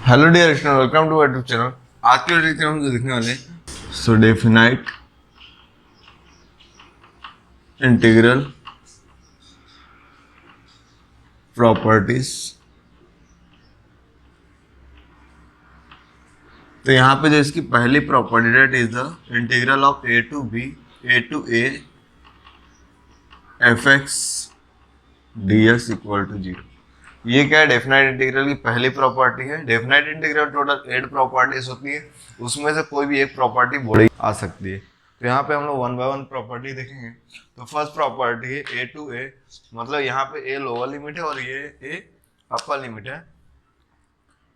Hello dear student, welcome to YouTube channel. आज के video हम जो देखने वाले सो डेफिनाइट इंटीग्रल प्रॉपर्टीज। तो यहाँ पे जो इसकी पहली property that is the integral of A to a f x D x equal to 0। ये क्या है? डेफिनाइट इंटीग्रल की पहली प्रॉपर्टी है। डेफिनाइट इंटीग्रल टोटल 8 प्रॉपर्टीज होती है, उसमें से कोई भी एक प्रॉपर्टी बड़ी आ सकती है। तो यहाँ पे हम लोग 1 बाय 1 प्रॉपर्टी देखेंगे। तो फर्स्ट प्रॉपर्टी है ए टू ए, मतलब यहाँ पे ए लोअर लिमिट है और ये ए अपर लिमिट है।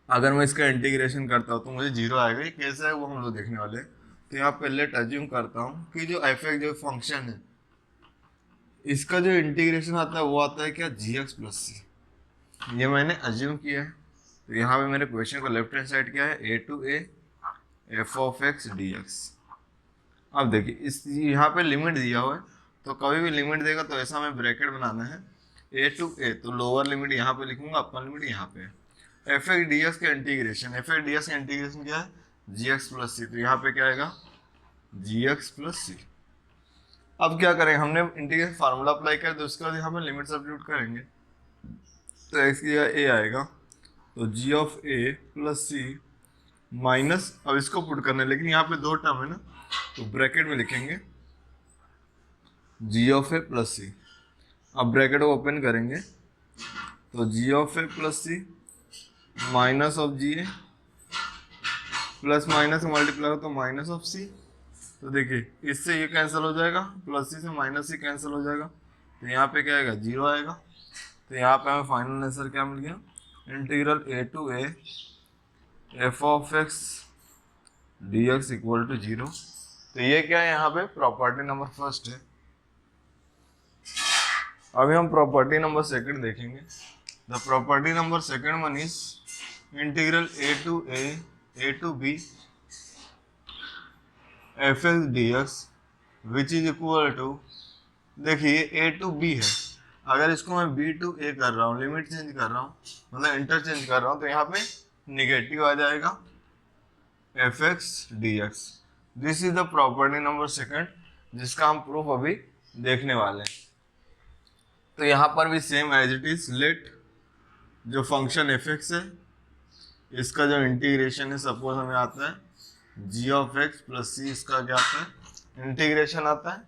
अगर मैं इसका इंटीग्रेशन करता हूँ तो मुझे 0 आएगा। ये कैसे है वो हम लोग देखने वाले हैं। तो यहाँ पे लेट अज्यूम करता हूँ कि जो एफ एक्स जो फंक्शन है इसका जो इंटीग्रेशन आता है वो आता है क्या? जी एक्स प्लस सी। ये मैंने अज्यूम किया है। तो यहाँ पे मेरे क्वेश्चन का लेफ्ट हैंड साइड क्या है? A to a f of x D x. अब देखिए इस यहाँ पे लिमिट दिया हुआ है, तो कभी भी लिमिट देगा तो ऐसा हमें ब्रैकेट बनाना है। ए टू ए तो लोअर लिमिट यहाँ पे लिखूंगा, अपर लिमिट यहाँ पे। एफ एक्स डी एक्स का integration, F x D x का इंटीग्रेशन क्या है? जी एक्स प्लस सी। तो यहाँ पे क्या आएगा? जी एक्स प्लस सी। अब क्या करेंगे? हमने इंटीग्रेशन फार्मूला अप्लाई किया तो उसके बाद यहाँ पे लिमिट सब्स्टिट्यूट करेंगे। तो एक्स की जगह ए आएगा, तो g of a plus c minus, अब इसको पुट करना है लेकिन यहाँ पे दो टर्म है ना, तो ब्रैकेट में लिखेंगे g of a plus c. अब ब्रैकेट को ओपन करेंगे तो g of a plus c minus of g a plus minus multiply तो माइनस ऑफ सी। तो देखिए इससे ये कैंसिल हो जाएगा, प्लस सी से माइनस सी कैंसिल हो जाएगा, तो यहाँ पे क्या आएगा? 0 आएगा। तो यहाँ पे हमें फाइनल आंसर क्या मिल गया? Integral a to a f of x D x equal to 0। तो ये क्या है? यहाँ पे प्रॉपर्टी नंबर फर्स्ट है। अभी हम प्रॉपर्टी नंबर सेकंड देखेंगे। The property number second one is integral a to B f x D x which is equal to, देखिए ए टू बी है, अगर इसको मैं बी टू ए कर रहा हूँ, लिमिट चेंज कर रहा हूँ, मतलब इंटरचेंज कर रहा हूँ, तो यहाँ पे निगेटिव आ जाएगा F x D x. This is the property number second, जिसका हम प्रूफ अभी देखने वाले हैं। तो यहाँ पर भी same as it is, let जो फंक्शन एफ एक्स है इसका जो इंटीग्रेशन है, सपोज हमें आता है g of x plus c, इसका क्या आता है? इंटीग्रेशन आता है।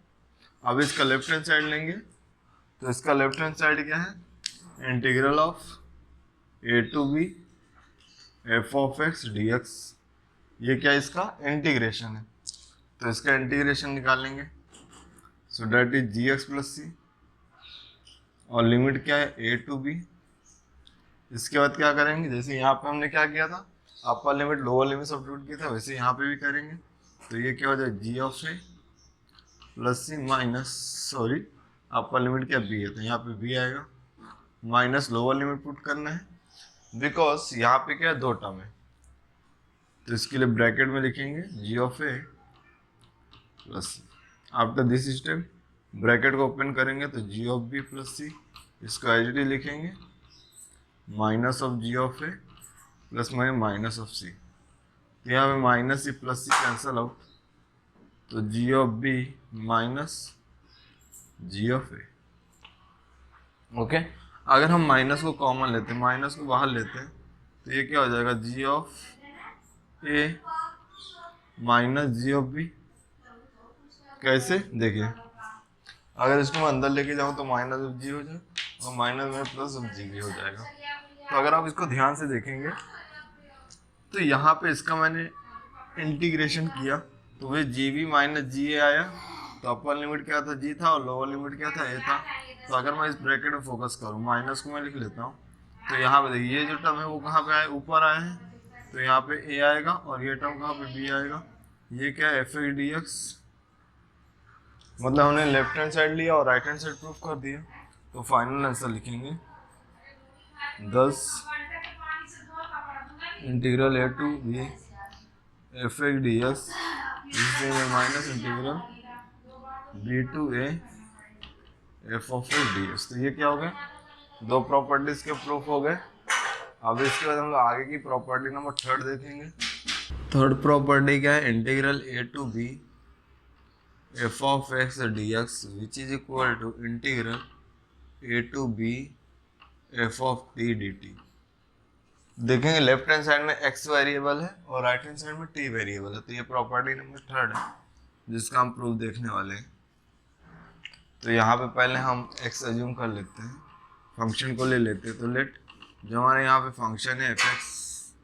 अब इसका लेफ्ट हैंड साइड लेंगे तो इसका लेफ्ट हैंड साइड क्या है? Integral of A to B F of x D x. ये क्या? इसका इंटीग्रेशन है, तो इसका इंटीग्रेशन निकालेंगे। So that is g x plus c और लिमिट क्या है? A to b. इसके बाद क्या करेंगे? जैसे यहाँ पे हमने क्या किया था, upper limit lower limit substitute किया था, वैसे यहाँ पे भी करेंगे। तो ये क्या हो जाएगा? G of a plus c minus, sorry upper limit क्या? बी है, तो यहाँ पे बी आएगा, माइनस लोअर लिमिट पुट करना है बिकॉज यहाँ पे क्या है? दो टर्म है, तो इसके लिए ब्रैकेट में लिखेंगे g of a plus c. After this step bracket को ओपन करेंगे तो g of b plus c, इसको एज इट इज लिखेंगे minus of g of a plus minus of c. तो यहाँ पे minus c plus c cancel out, तो g of b minus g of a. Okay, अगर हम minus को common लेते हैं, माइनस को बाहर लेते हैं, तो ये क्या हो जाएगा? G of a minus g of b. कैसे? देखिए अगर इसको मैं अंदर लेके जाऊँ तो माइनस ऑफ जी हो जाए और माइनस में प्लस ऑफ जी भी हो जाएगा। तो अगर आप इसको ध्यान से देखेंगे तो यहाँ पे इसका मैंने इंटीग्रेशन किया तो वे जी बी माइनस जी ए आया। तो अपर लिमिट क्या था? जी था, और लोअर लिमिट क्या था? ए था। तो अगर मैं इस ब्रैकेट में फोकस करूँ, माइनस को मैं लिख लेता हूँ, तो यहाँ पे देखिए ये जो टर्म है वो कहाँ पे आए? ऊपर आए हैं, तो यहाँ पे ए आएगा और ये टर्म कहाँ पे? बी आएगा। ये क्या है? एफ एक्स डी एक्स, मतलब हमने लेफ्ट हैंड साइड लिया और राइट हैंड साइड प्रूफ कर दिया। तो फाइनल आंसर लिखेंगे 10 integral a to B f x D x minus integral b to a f of x D x. तो ये क्या हो गया? दो प्रॉपर्टीज के प्रूफ हो गए। अब इसके बाद हम लोग आगे की प्रॉपर्टी नंबर थर्ड देखेंगे। थर्ड प्रॉपर्टी क्या है, integral a to B F of x D x which is equal to integral a to B F of t d t. देखेंगे लेफ्ट हैंड साइड में x वेरिएबल है और right hand side में t variable है, तो ये property number third है जिसका हम प्रूफ देखने वाले हैं। तो यहाँ पे पहले हम x अज्यूम कर लेते हैं, फंक्शन को ले लेते हैं। तो लेट जो हमारे यहाँ पे फंक्शन है एफ एक्स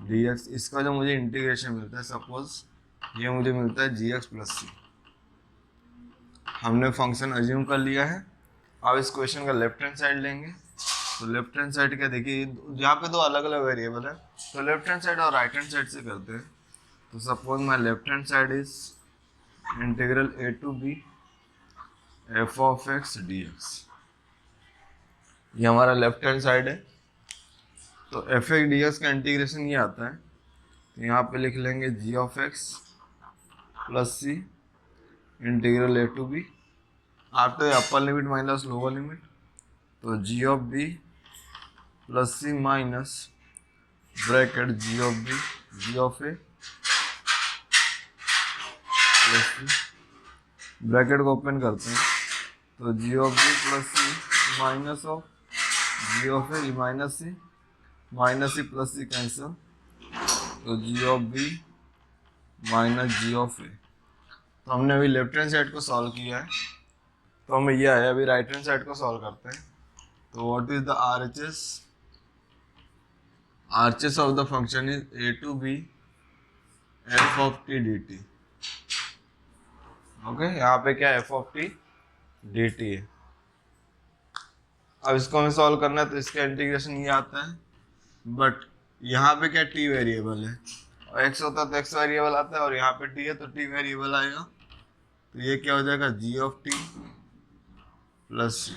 डी एक्स, इसका जो मुझे इंटीग्रेशन मिलता है, सपोज ये मुझे मिलता है जी एक्स प्लस सी। हमने फंक्शन अज्यूम कर लिया है। अब इस क्वेश्चन का लेफ्ट हैंड साइड लेंगे। तो लेफ्ट हैंड साइड क्या, देखिए यहाँ पे दो अलग अलग वेरिएबल है, तो लेफ्ट हैंड साइड और राइट हैंड साइड से करते हैं। तो suppose my left hand side is integral a to B F of x D x, ये हमारा लेफ्ट हैंड साइड है। तो एफ एक्स डी एक्स का इंटीग्रेशन ये आता है, तो यहाँ पे लिख लेंगे g of x plus c integral a to b. आप तो upper limit minus lower limit, तो g of b plus c minus bracket g of b g of a plus c, bracket को ओपन करते हैं। तो g of b plus c minus of g of a, minus c plus c cancel, तो g of b minus g of a. तो हमने अभी left hand side को solve किया है, तो हमें यह आया। अभी राइट हैंड साइड को सॉल्व करते हैं। तो what is the RHS of the function is a to b f of t dt। Okay, यहाँ पे क्या f of t dt है। अब इसको हमें सॉल्व करना है, तो इसका इंटीग्रेशन ये आता है, बट यहाँ पे क्या t वेरिएबल है और x होता है तो x वेरिएबल आता है, और यहाँ पे t है तो t वेरिएबल आएगा। तो ये क्या हो जाएगा, g of t प्लस सी।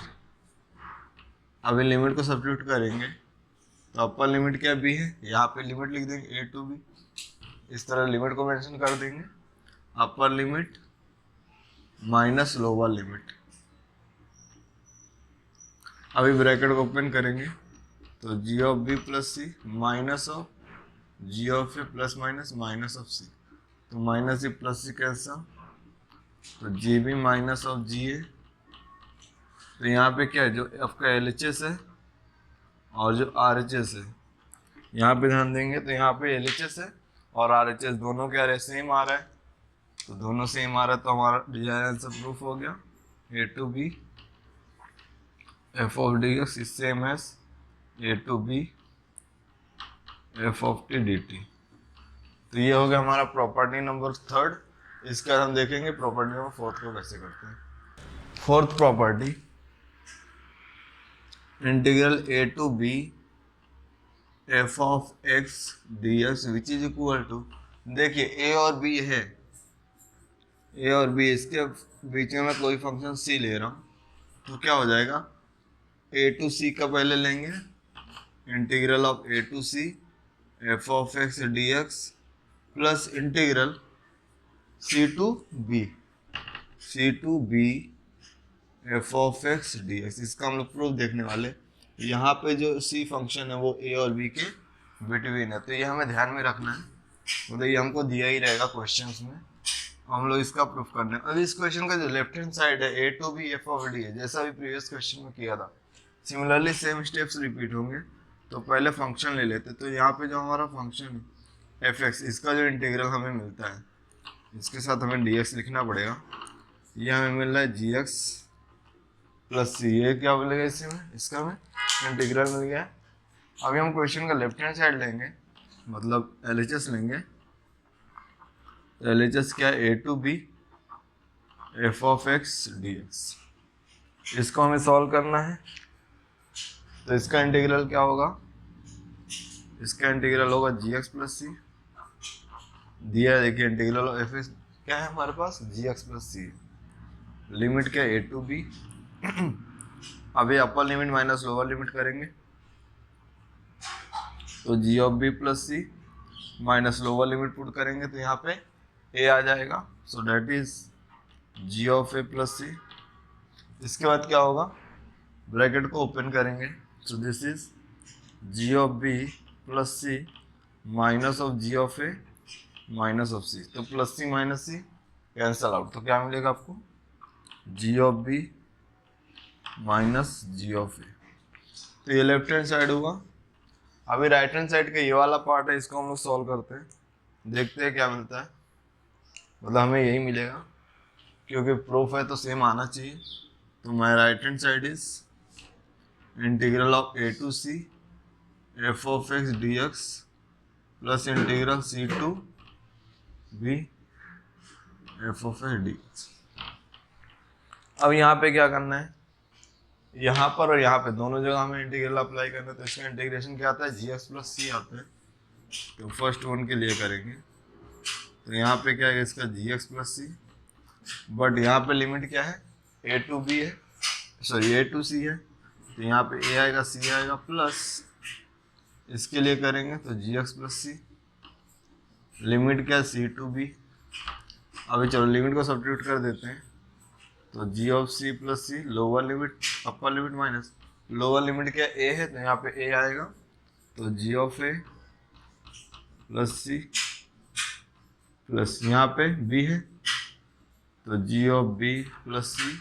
अभी लिमिट को सब्स्टिट्यूट करेंगे, तो अपर लिमिट क्या b है, यहाँ पे लिमिट लिख देंगे a टू b, इस तरह लिमिट को मेंशन कर देंगे। Upper limit minus lower limit. अभी ब्रैकेट को ओपन करेंगे, तो g of b plus c minus of g of a plus minus minus of c, तो minus c plus c cancel, तो g b minus of g a. तो यहाँ पे क्या है, जो एफ का एल एच एस है और जो आर एच एस है, यहाँ पे ध्यान देंगे तो यहाँ पे एल एच एस है और आर एच एस दोनों क्या रहे, सेम आ रहा है। तो दोनों सेम आ रहा है, तो हमारा डिजायर आंसर प्रूफ हो गया। A to B F of d x is same as a to B F of t d t. तो ये हो गया हमारा प्रॉपर्टी नंबर थर्ड। इसके बाद हम देखेंगे प्रॉपर्टी नंबर फोर्थ को कैसे करते हैं। Fourth property, integral a to B F of x D x which is equal to, देखिए ए और बी है, ए और बी, इसके बीच में मैं कोई फंक्शन सी ले रहा हूँ, तो क्या हो जाएगा, ए टू सी का पहले लेंगे, integral of A to C F of x D x plus integral C to B F of x D X. इसका हम लोग प्रूफ देखने वाले। यहाँ पे जो सी फंक्शन है वो ए और बी के बिटवीन है, तो ये हमें ध्यान में रखना है, मतलब ये हमको दिया ही रहेगा क्वेश्चंस में, हम लोग इसका प्रूफ करना है। अभी इस क्वेश्चन का जो लेफ्ट हैंड साइड है a to B F of d है, जैसा भी प्रीवियस क्वेश्चन में किया था, सिमिलरली सेम स्टेप्स रिपीट होंगे। तो पहले फंक्शन ले लेते, तो यहाँ पे जो हमारा फंक्शन है एफ एक्स, इसका जो इंटीग्रल हमें मिलता है, इसके साथ हमें डी एक्स लिखना पड़ेगा। ये हमें मिल रहा है जी एक्स प्लस सी, ये क्या बोलेगा इसमें, इसका हमें इंटीग्रल मिल गया। अभी हम क्वेश्चन का लेफ्ट हैंड साइड लेंगे, मतलब एल एच एस लेंगे। एल एच एस क्या है, a to B F of x D x. इसको हमें सॉल्व करना है, तो इसका इंटीग्रल क्या होगा, इसका इंटीग्रल होगा जी एक्स प्लस सी, दिया है देखिए इंटीग्रल ऑफ एफ एक्स क्या है हमारे पास, g x plus c. Limit क्या है, ए टू बी। अभी upper limit minus lower limit करेंगे, तो g of b plus c minus lower limit put करेंगे, तो यहाँ पे ए आ जाएगा, so that is g of a plus c. इसके बाद क्या होगा, ब्रैकेट को ओपन करेंगे, so this is g of b plus c minus of g of a minus of c. तो plus c minus c cancel out, तो क्या मिलेगा आपको, g of b minus g of a. तो ये left hand side हुआ। अभी right hand side का ये वाला पार्ट है, इसको हम लोग सॉल्व करते हैं, देखते हैं क्या मिलता है। मतलब हमें यही मिलेगा क्योंकि प्रूफ है तो सेम आना चाहिए। तो my right hand side is integral of A to C F of x D x plus integral C to B F of x D x. अब यहाँ पे क्या करना है, यहाँ पर और यहाँ पे दोनों जगह हमें इंटीग्रल अप्लाई करना है। तो इसका इंटीग्रेशन क्या आता है, जी एक्स प्लस सी आता है। तो फर्स्ट वन के लिए करेंगे, तो यहाँ पे क्या है इसका जी एक्स प्लस सी, बट यहाँ पे लिमिट क्या है, ए टू बी है, सॉरी ए टू सी है। तो यहाँ पे ए आएगा सी आएगा प्लस इसके लिए करेंगे तो जी एक्स प्लस सी, लिमिट क्या है सी टू बी। अभी चलो लिमिट को सब्स्टिट्यूट कर देते हैं, तो g of c plus c, lower limit upper limit minus lower limit क्या ए है, तो यहाँ पे ए आएगा, तो g of a plus c plus यहाँ पे बी है, तो g of b plus c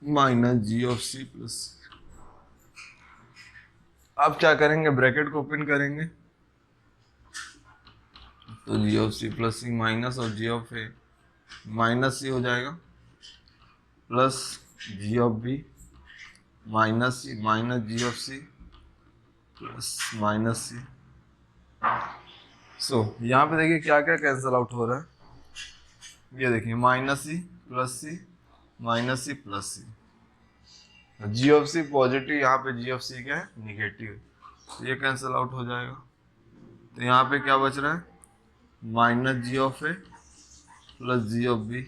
minus g of c plus c. अब क्या करेंगे, ब्रैकेट को ओपन करेंगे, तो g of c plus c minus और g of a minus c हो जाएगा plus g of b minus c minus g of c plus minus c. So यहाँ पे देखिए क्या क्या कैंसिल आउट हो रहा है, ये देखिए minus c plus c minus c plus c. G of c positive, यहाँ पे जी ऑफ सी क्या है निगेटिव, तो ये कैंसिल आउट हो जाएगा। तो यहाँ पे क्या बच रहा है, minus g of a plus g of b.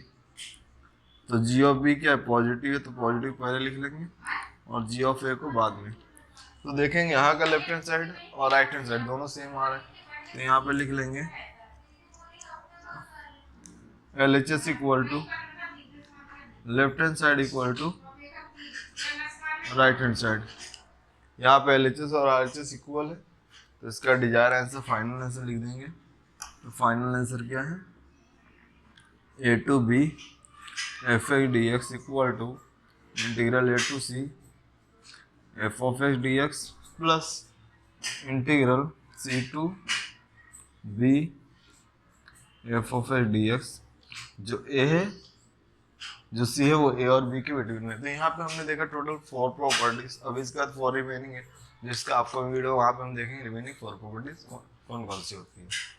तो जी ऑफ बी क्या है पॉजिटिव है, तो पॉजिटिव पहले लिख लेंगे और जी ऑफ ए को बाद में। तो देखेंगे यहाँ का लेफ्ट हैंड साइड और राइट हैंड साइड दोनों सेम आ रहे हैं, तो यहाँ पे लिख लेंगे L H S equal to left hand side equal to right hand side. यहाँ पे एल एच एस और आर एच एस इक्वल है, तो इसका डिजायर आंसर फाइनल आंसर लिख देंगे। तो फाइनल आंसर क्या है, a to B f x D x equal to integral a to C F of x D x plus integral C to B F of x D x. जो a है जो सी है वो ए और B के between में। तो यहाँ पे हमने देखा टोटल 4 प्रॉपर्टीज, अब इसके बाद 4 रिमेनिंग है, जिसका आपको वीडियो वहाँ पे हम देखेंगे रिमेनिंग 4 प्रॉपर्टीज कौन कौन सी होती है।